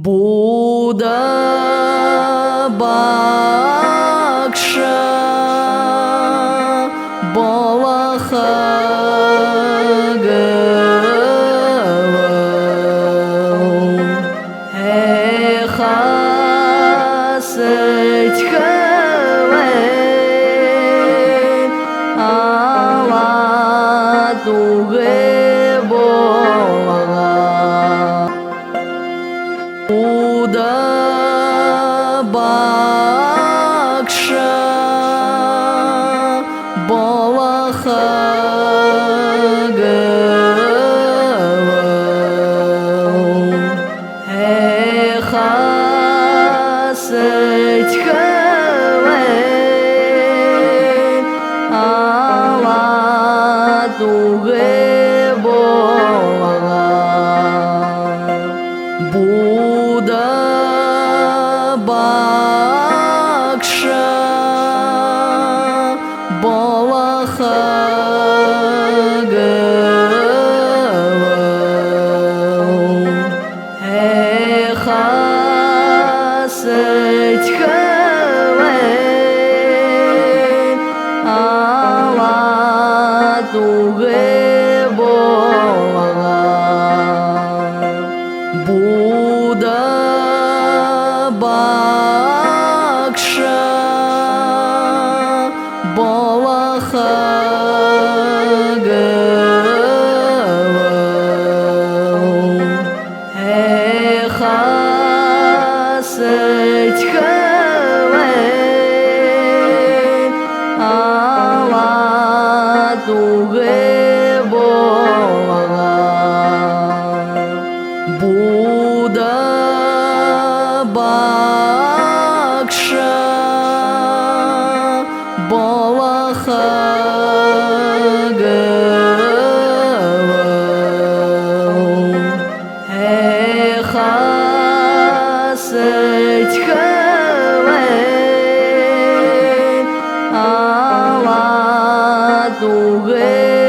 Будда Бакша Балахагавау Эхасыть хавэй Алатугэ Болага Будда Бакша Балахагавау Эхасыть хавэй Алатугэ Болага Будда Бакша Балахагавау Эхасыть хавэй Алатугэ Болага Будда Бакша Балахагавау Эхасыть хавэй Алатугэ Болага Будда Бакша Балахагавау Эхасыть хавэй Алатугэ